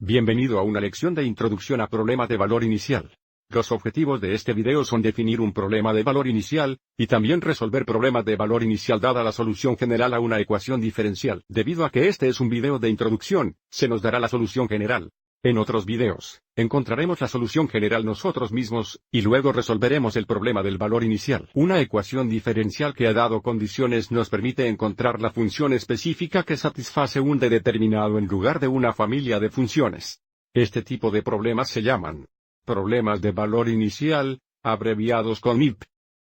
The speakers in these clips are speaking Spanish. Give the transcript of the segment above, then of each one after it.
Bienvenido a una lección de introducción a problemas de valor inicial. Los objetivos de este video son definir un problema de valor inicial, y también resolver problemas de valor inicial dada la solución general a una ecuación diferencial. Debido a que este es un video de introducción, se nos dará la solución general. En otros videos, encontraremos la solución general nosotros mismos, y luego resolveremos el problema del valor inicial. Una ecuación diferencial que ha dado condiciones nos permite encontrar la función específica que satisface un D determinado en lugar de una familia de funciones. Este tipo de problemas se llaman problemas de valor inicial, abreviados con IP.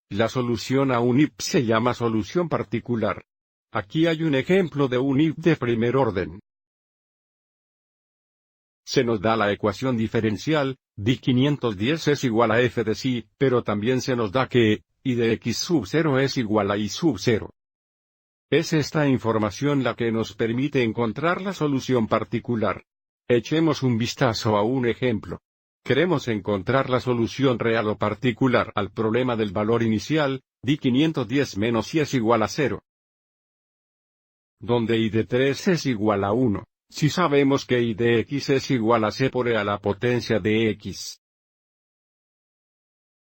La solución a un IP se llama solución particular. Aquí hay un ejemplo de un IP de primer orden. Se nos da la ecuación diferencial, D510 es igual a f de psi, pero también se nos da que, y de x sub 0 es igual a y sub 0. Es esta información la que nos permite encontrar la solución particular. Echemos un vistazo a un ejemplo. Queremos encontrar la solución real o particular al problema del valor inicial, D510 menos y es igual a 0. Donde y de 3 es igual a 1. Si sabemos que y de x es igual a c por e a la potencia de x.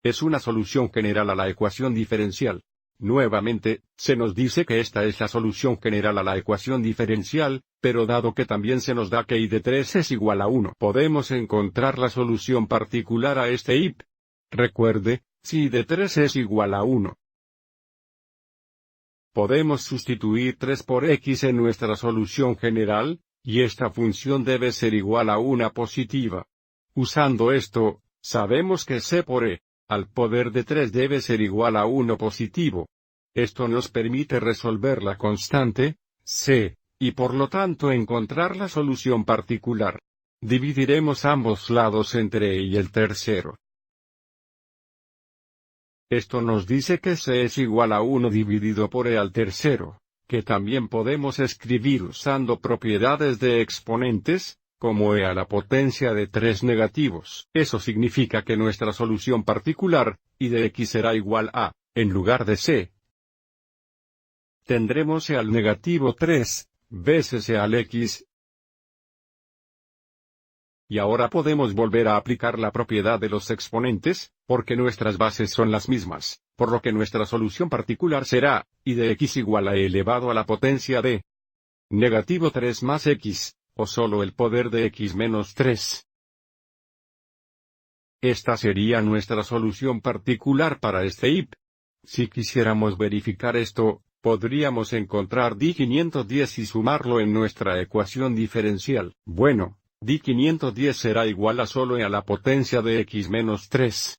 Es una solución general a la ecuación diferencial. Nuevamente, se nos dice que esta es la solución general a la ecuación diferencial, pero dado que también se nos da que y de 3 es igual a 1, podemos encontrar la solución particular a este IP. Recuerde, si y de 3 es igual a 1. Podemos sustituir 3 por x en nuestra solución general, y esta función debe ser igual a una positiva. Usando esto, sabemos que c por e, al poder de 3 debe ser igual a 1 positivo. Esto nos permite resolver la constante, c, y por lo tanto encontrar la solución particular. Dividiremos ambos lados entre e y el tercero. Esto nos dice que c es igual a 1 dividido por e al tercero, que también podemos escribir usando propiedades de exponentes, como e a la potencia de 3 negativos. Eso significa que nuestra solución particular, y de x será igual a, en lugar de c, tendremos e al negativo 3, veces e al x. Y ahora podemos volver a aplicar la propiedad de los exponentes, porque nuestras bases son las mismas, por lo que nuestra solución particular será, y de x igual a e elevado a la potencia de negativo 3 más x, o solo el poder de x menos 3. Esta sería nuestra solución particular para este IP. Si quisiéramos verificar esto, podríamos encontrar D510 y sumarlo en nuestra ecuación diferencial. Bueno, D510 será igual a solo e a la potencia de x menos 3.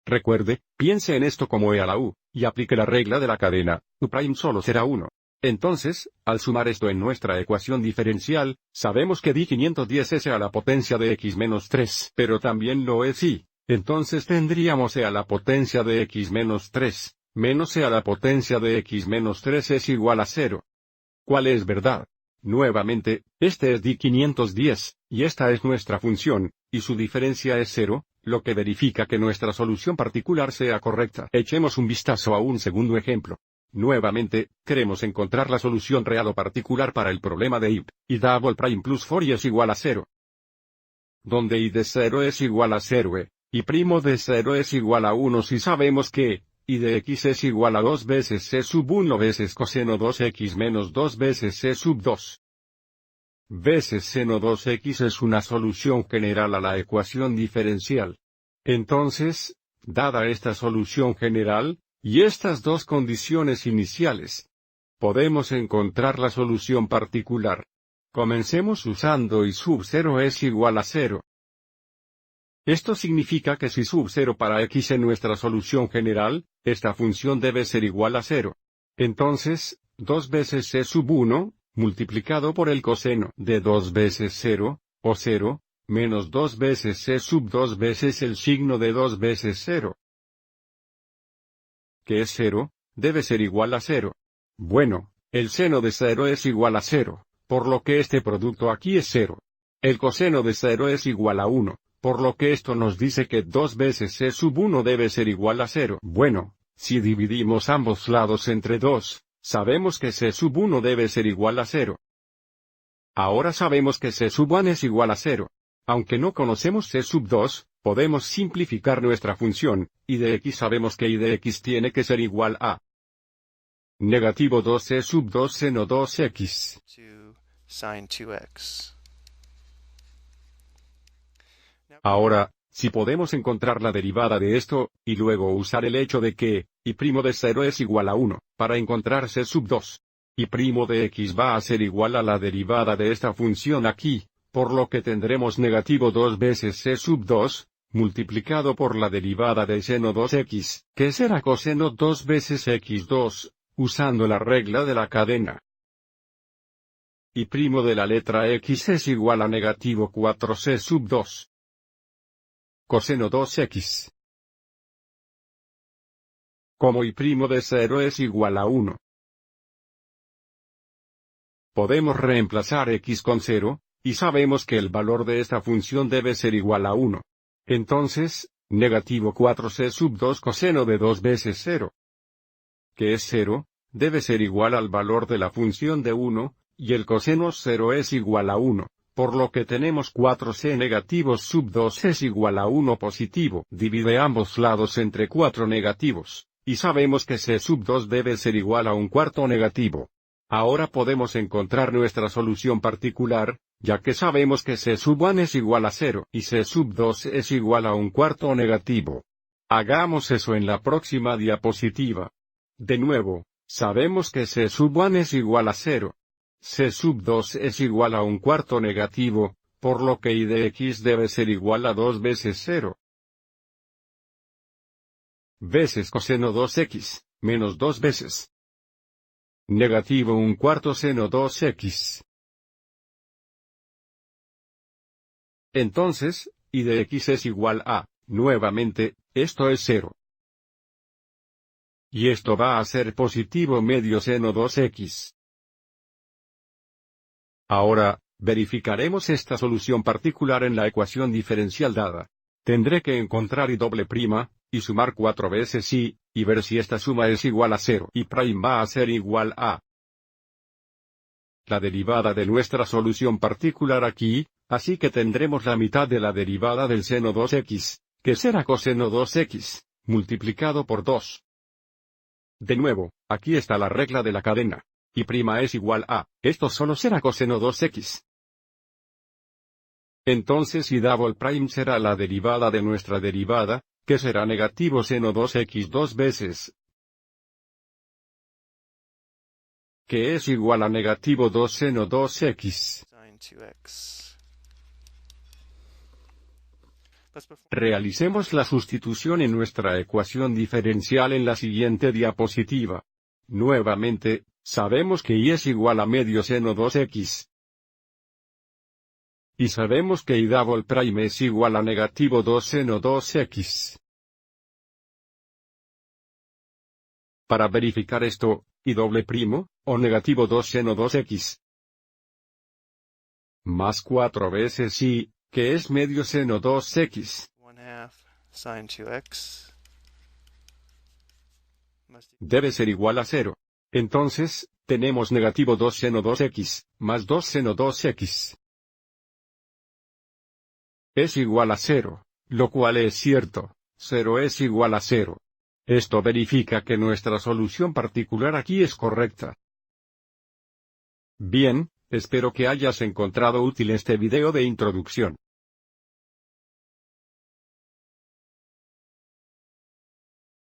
Recuerde, piense en esto como e a la u, y aplique la regla de la cadena, u' solo será 1. Entonces, al sumar esto en nuestra ecuación diferencial, sabemos que D510 es e a la potencia de x menos 3, pero también lo es y, entonces tendríamos e a la potencia de x menos 3, menos e a la potencia de x menos 3 es igual a 0. ¿Cuál es verdad? Nuevamente, este es D510, y esta es nuestra función, y su diferencia es 0, lo que verifica que nuestra solución particular sea correcta. Echemos un vistazo a un segundo ejemplo. Nuevamente, queremos encontrar la solución real o particular para el problema de IP, y double prime plus 4 y es igual a 0. Donde y de 0 es igual a 0 y primo de 0 es igual a 1 si sabemos que, y de x es igual a 2 veces c sub 1 veces coseno 2x menos 2 veces c sub 2. Veces seno 2x es una solución general a la ecuación diferencial. Entonces, dada esta solución general, y estas dos condiciones iniciales, podemos encontrar la solución particular. Comencemos usando y sub 0 es igual a 0. Esto significa que si sub 0 para x en nuestra solución general, esta función debe ser igual a 0. Entonces, 2 veces c sub 1, multiplicado por el coseno de 2 veces 0, o 0, menos 2 veces c sub 2 veces el signo de 2 veces 0. ¿Qué es 0? Debe ser igual a 0. Bueno, el seno de 0 es igual a 0, por lo que este producto aquí es 0. El coseno de 0 es igual a 1. Por lo que esto nos dice que 2 veces c sub 1 debe ser igual a 0. Bueno, si dividimos ambos lados entre 2, sabemos que c sub 1 debe ser igual a 0. Ahora sabemos que C sub 1 es igual a 0. Aunque no conocemos C sub 2, podemos simplificar nuestra función, y de x sabemos que y de x tiene que ser igual a negativo 2c sub 2 seno 2x. Sin 2x. Ahora, si podemos encontrar la derivada de esto, y luego usar el hecho de que, y' de 0 es igual a 1, para encontrar c sub 2. Y' de x va a ser igual a la derivada de esta función aquí, por lo que tendremos negativo 2 veces c sub 2, multiplicado por la derivada de seno 2x, que será coseno 2 veces x2, usando la regla de la cadena. Y' de la letra x es igual a negativo 4c sub 2. Coseno 2x. Como y' de 0 es igual a 1. Podemos reemplazar x con 0, y sabemos que el valor de esta función debe ser igual a 1. Entonces, negativo 4c sub 2 coseno de 2 veces 0, que es 0, debe ser igual al valor de la función de 1, y el coseno 0 es igual a 1. Por lo que tenemos 4c negativos sub 2 es igual a 1 positivo. Divide ambos lados entre 4 negativos, y sabemos que c sub 2 debe ser igual a un cuarto negativo. Ahora podemos encontrar nuestra solución particular, ya que sabemos que c sub 1 es igual a 0 y c sub 2 es igual a un cuarto negativo. Hagamos eso en la próxima diapositiva. De nuevo, sabemos que c sub 1 es igual a 0. C sub 2 es igual a un cuarto negativo, por lo que y de x debe ser igual a 2 veces 0. Veces coseno 2x, menos 2 veces. Negativo un cuarto seno 2x. Entonces, y de x es igual a, nuevamente, esto es 0. Y esto va a ser positivo medio seno 2x. Ahora, verificaremos esta solución particular en la ecuación diferencial dada. Tendré que encontrar y', y sumar 4 veces y ver si esta suma es igual a 0. Y' va a ser igual a la derivada de nuestra solución particular aquí, así que tendremos la mitad de la derivada del seno 2x, que será coseno 2x, multiplicado por 2. De nuevo, aquí está la regla de la cadena. Y' es igual a, esto solo será coseno 2x. Entonces y double prime será la derivada de nuestra derivada, que será negativo seno 2x 2 veces, que es igual a negativo 2 seno 2x. Sin 2x. Realicemos la sustitución en nuestra ecuación diferencial en la siguiente diapositiva. Nuevamente, sabemos que y es igual a medio seno 2x. Y sabemos que y double prime es igual a negativo 2 seno 2x. Para verificar esto, y doble primo, o negativo 2 seno 2x. Más 4 veces y, que es medio seno 2x. 1/2 sin 2x. Debe ser igual a 0. Entonces, tenemos negativo 2 seno 2x, más 2 seno 2x. Es igual a 0, lo cual es cierto, 0 es igual a 0. Esto verifica que nuestra solución particular aquí es correcta. Bien, espero que hayas encontrado útil este video de introducción.